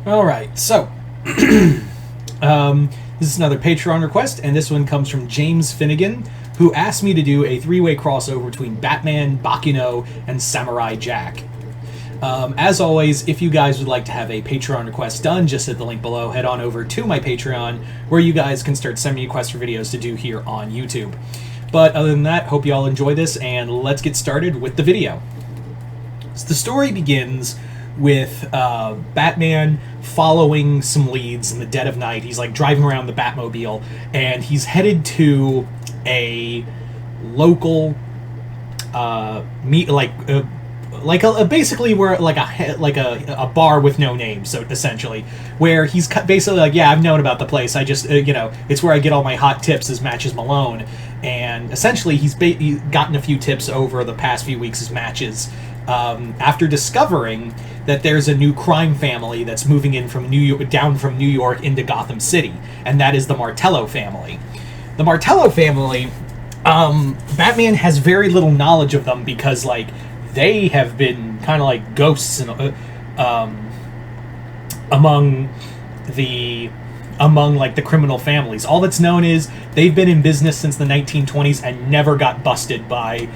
All right, so this is another Patreon request, and this one comes from James Finnegan, who asked me to do a three-way crossover between Batman, Baccano, and Samurai Jack. As always, if you guys would like to have a Patreon request done, just hit the link below. Head on over to my Patreon, where you guys can start sending me requests for videos to do here on YouTube. But other than that, hope you all enjoy this, and let's get started with the video. So the story begins with Batman following some leads in the dead of night. He's like driving around the Batmobile, and he's headed to a local basically where like a bar with no name, so essentially, where he's basically like, yeah, I've known about the place. I just it's where I get all my hot tips as matches Malone, and essentially he's gotten a few tips over the past few weeks as matches. After discovering that there's a new crime family that's moving in from down from New York into Gotham City, and that is the Martello family. The Martello family, Batman has very little knowledge of them because, like, they have been kind of like ghosts among like the criminal families. All that's known is they've been in business since the 1920s and never got busted by,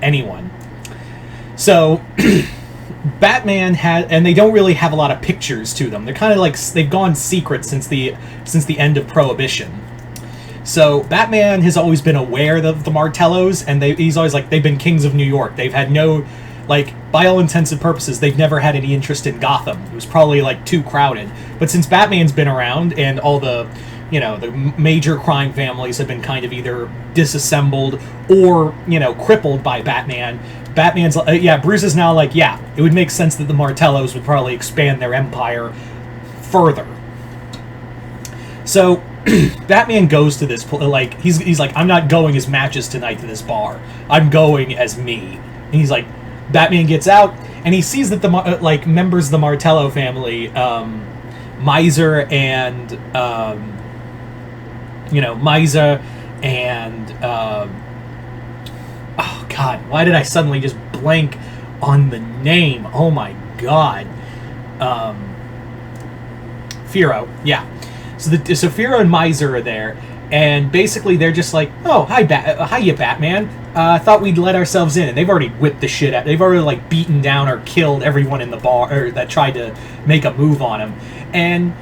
anyone. So Batman and they don't really have a lot of pictures to them. They're kind of like, they've gone secret since the end of Prohibition. So Batman has always been aware of the Martellos, and he's always like, they've been kings of New York. They've had no, like, by all intents and purposes, they've never had any interest in Gotham. It was probably like too crowded. But since Batman's been around, and all the the major crime families have been kind of either disassembled or, crippled by Batman. Batman's, Bruce is now like, yeah, it would make sense that the Martellos would probably expand their empire further. So Batman goes to this, he's like, I'm not going as matches tonight to this bar. I'm going as me. And he's like, Batman gets out, and he sees that the, members of the Martello family, Miser and, oh god, why did I suddenly just blank on the name? Oh my god. Firo, yeah. So Firo and Miser are there, and basically they're just like, oh, hiya, Batman. Thought we'd let ourselves in. And they've already whipped the shit out. They've already, like, beaten down or killed everyone in the bar, or that tried to make a move on him. And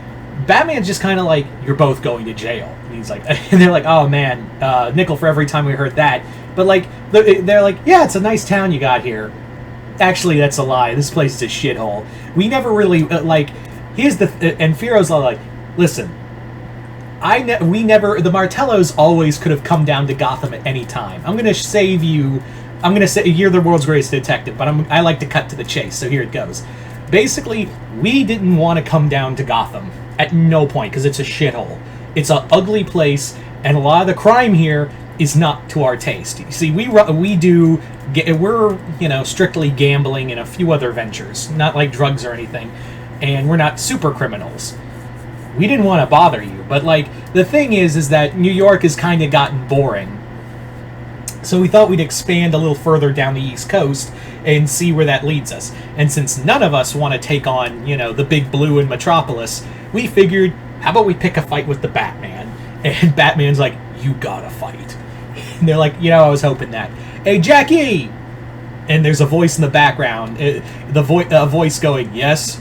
Batman's just kind of like, you're both going to jail. And he's like, and they're like, oh man, nickel for every time we heard that. But, like, they're like, yeah, it's a nice town you got here. Actually, that's a lie. This place is a shithole. We never really, here's the, and Firo's like, listen, the Martellos always could have come down to Gotham at any time. I'm going to save you. I'm going to say you're the world's greatest detective, but I like to cut to the chase, so here it goes. Basically, we didn't want to come down to Gotham at no point, because it's a shithole. It's an ugly place, and a lot of the crime here is not to our taste. You see, we're strictly gambling and a few other ventures, not like drugs or anything, and we're not super criminals. We didn't want to bother you, but, like, the thing is that New York has kind of gotten boring. So we thought we'd expand a little further down the East Coast and see where that leads us. And since none of us want to take on, the Big Blue in Metropolis, we figured, how about we pick a fight with the Batman? And Batman's like, you gotta fight. And they're like, I was hoping that. Hey, Jackie! And there's a voice in the background, a voice going, yes?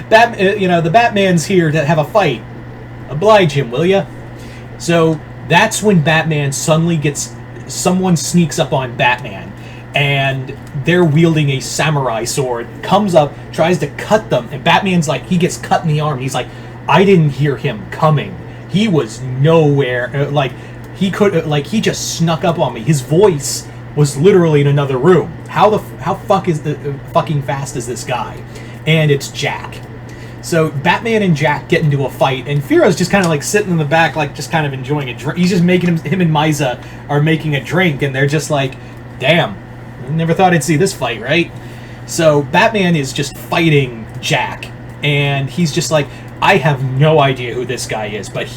The Batman's here to have a fight. Oblige him, will ya? So that's when Batman suddenly someone sneaks up on Batman, and they're wielding a samurai sword, comes up, tries to cut them, and Batman's like, he gets cut in the arm. He's like, I didn't hear him coming. He was nowhere. He just snuck up on me. His voice was literally in another room. How fucking fast is this guy? And it's Jack. So Batman and Jack get into a fight, and Firo's just kind of like sitting in the back, like just kind of enjoying a drink. He's just making him and Miza are making a drink, and they're just like, damn, never thought I'd see this fight, right? So Batman is just fighting Jack, and he's just like, I have no idea who this guy is, but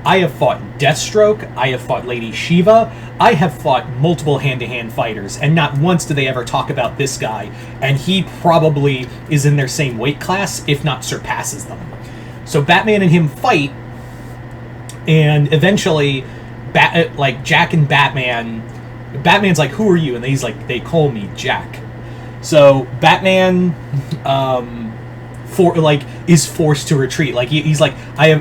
I have fought Deathstroke, I have fought Lady Shiva, I have fought multiple hand-to-hand fighters, and not once do they ever talk about this guy, and he probably is in their same weight class, if not surpasses them. So Batman and him fight, and eventually, Jack and Batman's like, who are you? And he's like, they call me Jack. So Batman, is forced to retreat. Like he's like, I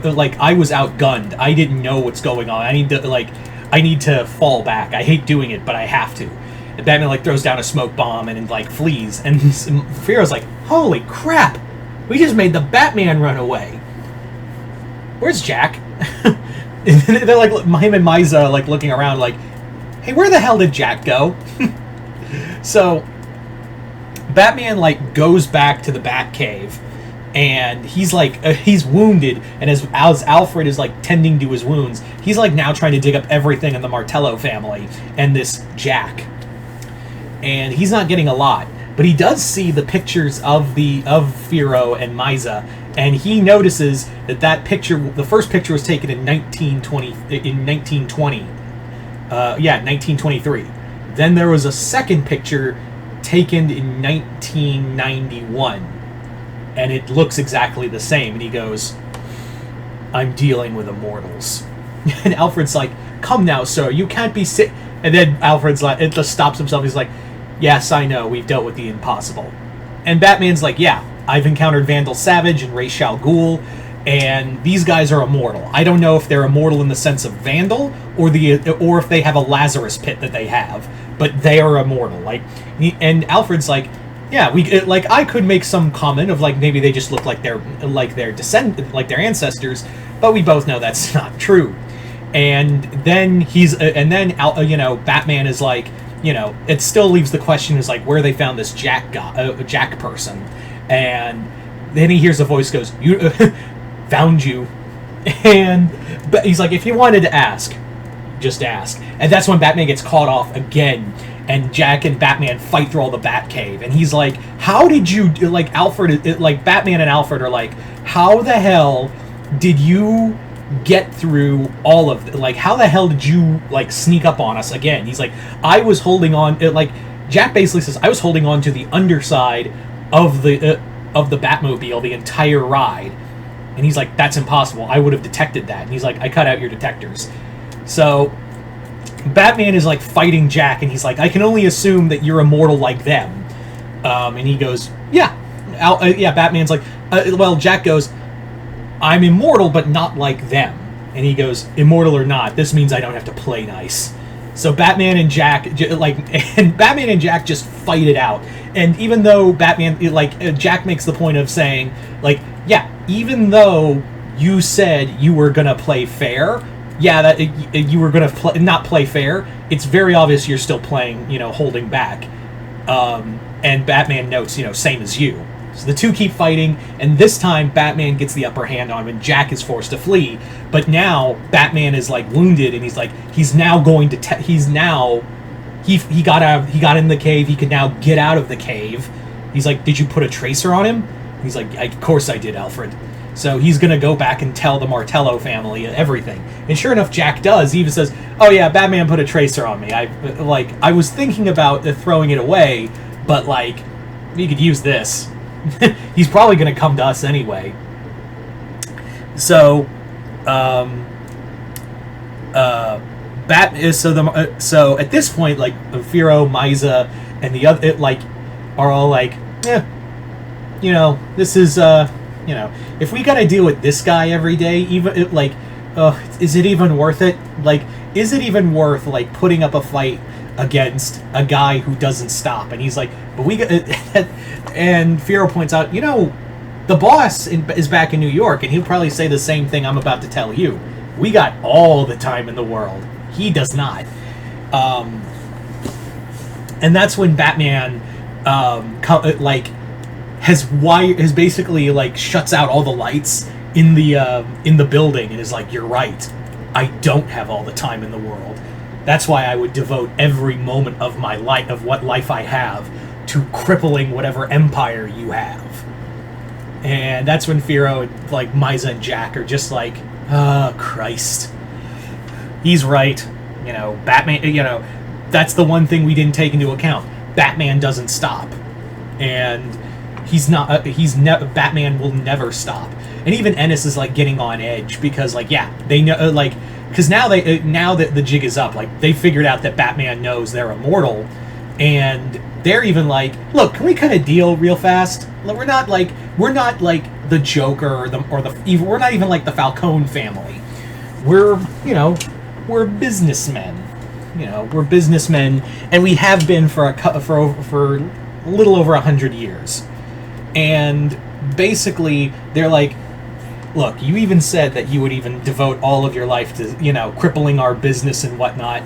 was outgunned. I didn't know what's going on. I need to fall back. I hate doing it, but I have to. And Batman throws down a smoke bomb and flees. And Fearo's like, holy crap, we just made the Batman run away. Where's Jack? And they're like, him and Miza looking around like, hey, where the hell did Jack go? So Batman goes back to the Batcave, and he's he's wounded, and as Alfred is tending to his wounds, he's now trying to dig up everything in the Martello family and this Jack, and he's not getting a lot, but he does see the pictures of Firo and Miza, and he notices that picture, the first picture, was taken in 1923. Then there was a second picture taken in 1991, and it looks exactly the same, and he goes, I'm dealing with immortals. And Alfred's like, come now, sir, you can't be sick. And then Alfred's it just stops himself. He's like, yes, I know, we've dealt with the impossible. And Batman's like, yeah, I've encountered Vandal Savage and Ra's al Ghul, and these guys are immortal. I don't know if they're immortal in the sense of Vandal, or if they have a Lazarus pit that they have, but they are immortal. And Alfred's like, yeah, I could make some comment of maybe they just look like their ancestors, but we both know that's not true. And then Batman is it still leaves the question is where they found this Jack person, and then he hears a voice goes, you found you, and he's like, if you wanted to ask, just ask. And that's when Batman gets caught off again, and Jack and Batman fight through all the Batcave, and he's like, how did you Batman and Alfred are like, how the hell did you get through all of how the hell did you sneak up on us again? He's like, I was holding on, Jack basically says, I was holding on to the underside of the Batmobile the entire ride. And he's like, that's impossible, I would have detected that. And he's like, I cut out your detectors. So Batman is fighting Jack, and he's like, I can only assume that you're immortal like them. And he goes, yeah. Batman's like, well, Jack goes, I'm immortal, but not like them. And he goes, immortal or not, this means I don't have to play nice. So Batman and Jack, Batman and Jack just fight it out. And even though Jack makes the point of saying, yeah, even though you said you were gonna play fair, that you were gonna not play fair, it's very obvious you're still playing, holding back. And Batman notes, same as you. So the two keep fighting, and this time Batman gets the upper hand on him, and Jack is forced to flee. But now Batman is wounded, and he's now going to he got in the cave. He can now get out of the cave. He's like, did you put a tracer on him? He's like, of course I did, Alfred. So he's gonna go back and tell the Martello family everything. And sure enough, Jack does. He even says, oh yeah, Batman put a tracer on me. I was thinking about throwing it away, but we could use this. He's probably going to come to us anyway. So, so at this point, Firo, Miza, and the other, are all this is, if we got to deal with this guy every day, even is it even worth it? Is it even worth putting up a fight against a guy who doesn't stop? And he's like, but we got. And Firo points out, the boss is back in New York, and he'll probably say the same thing I'm about to tell you. We got all the time in the world. He does not. And that's when Batman, has basically shuts out all the lights in the building, and is like, you're right. I don't have all the time in the world. That's why I would devote every moment of my life, of what life I have, to crippling whatever empire you have. And that's when Firo, Miza, and Jack are just Christ. He's right. Batman, that's the one thing we didn't take into account. Batman doesn't stop. And Batman will never stop. And even Ennis is, like, getting on edge because, like, yeah, they know, like, because now that the jig is up, like, they figured out that Batman knows they're immortal, and they're even like, look, can we kind of deal real fast? We're not like the Joker we're not even like the Falcone family. We're businessmen. We're businessmen, and we have been for a little over 100 years. And basically, they're like, look, you even said that you would even devote all of your life to, crippling our business and whatnot.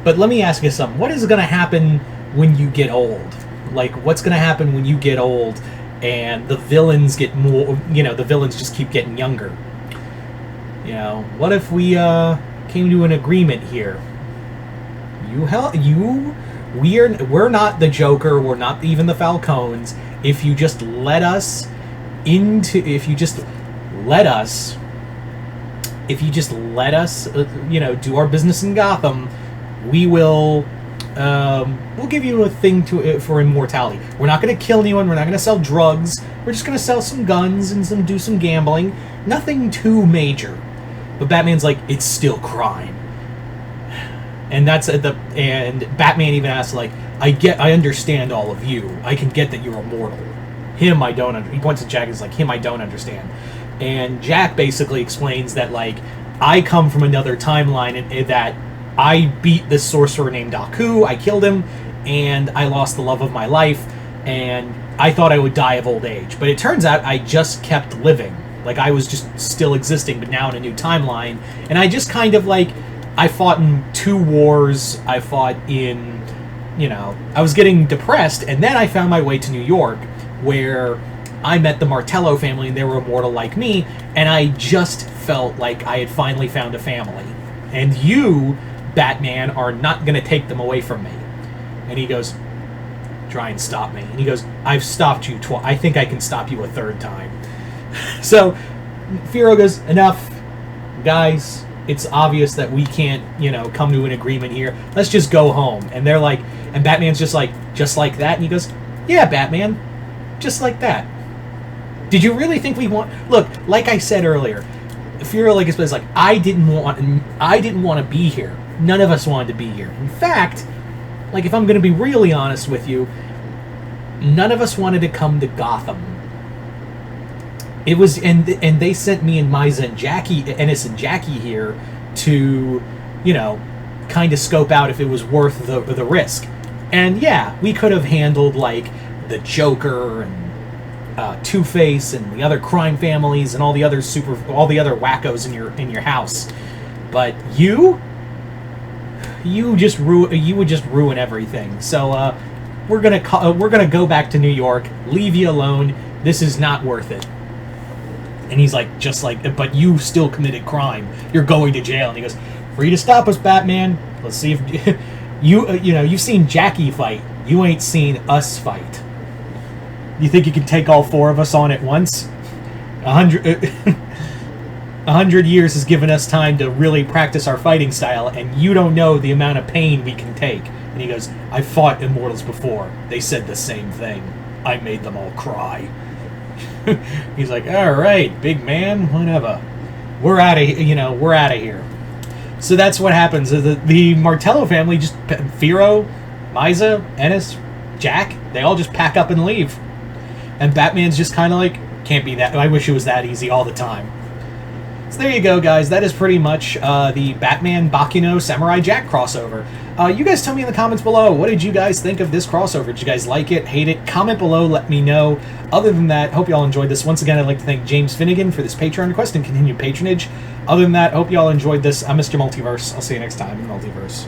But let me ask you something. What is going to happen when you get old? Like, what's going to happen when you get old and the villains get more, the villains just keep getting younger? What if we came to an agreement here? We're not the Joker, we're not even the Falcones. If you just let us do our business in Gotham, we'll give you a thing for immortality. We're not going to kill anyone. We're not going to sell drugs. We're just going to sell some guns and do some gambling. Nothing too major. But Batman's like, it's still crime. And and Batman even asks, like, I understand all of you. I can get that you're immortal. Him, I don't. He points at Jack and is like, him, I don't understand. And Jack basically explains that, like, I come from another timeline, and that I beat this sorcerer named Aku, I killed him, and I lost the love of my life, and I thought I would die of old age. But it turns out I just kept living. Like, I was just still existing, but now in a new timeline. And I just kind of, like, I fought in 2 wars, I fought in, I was getting depressed, and then I found my way to New York, where I met the Martello family, and they were immortal like me, and I just felt like I had finally found a family. And you, Batman, are not going to take them away from me. And he goes, try and stop me. And he goes, I've stopped you twice. I think I can stop you a 3rd time. So Firo goes, enough. Guys, it's obvious that we can't, come to an agreement here. Let's just go home. And they're like, and Batman's just like that? And he goes, yeah, Batman, just like that. Did you really think we want... Look, like I said earlier, Firo is like, I didn't want to be here. None of us wanted to be here. In fact, like, if I'm going to be really honest with you, none of us wanted to come to Gotham. It was, and they sent me and Miza and Ennis and Jackie here to, kind of scope out if it was worth the risk. And yeah, we could have handled, like, the Joker and Two-Face and the other crime families and all the other wackos in your house. But you would just ruin everything. So we're gonna go back to New York, leave you alone. This is not worth it. And he's like, but you still committed crime. You're going to jail. And he goes, free to stop us, Batman. Let's see if you've seen Jackie fight. You ain't seen us fight. You think you can take all 4 of us on at once? 100 years has given us time to really practice our fighting style, and you don't know the amount of pain we can take. And he goes, I've fought immortals before. They said the same thing. I made them all cry. He's like, all right, big man, whatever. We're out of here. So that's what happens. The Martello family just, Firo, Miza, Ennis, Jack, they all just pack up and leave. And Batman's just kind of like, can't be that. I wish it was that easy all the time. So there you go, guys. That is pretty much the Batman Baccano Samurai Jack crossover. You guys tell me in the comments below, what did you guys think of this crossover? Did you guys like it, hate it? Comment below, let me know. Other than that, hope you all enjoyed this. Once again, I'd like to thank James Finnegan for this Patreon request and continued patronage. Other than that, hope you all enjoyed this. I'm Mr. Multiverse. I'll see you next time in the Multiverse.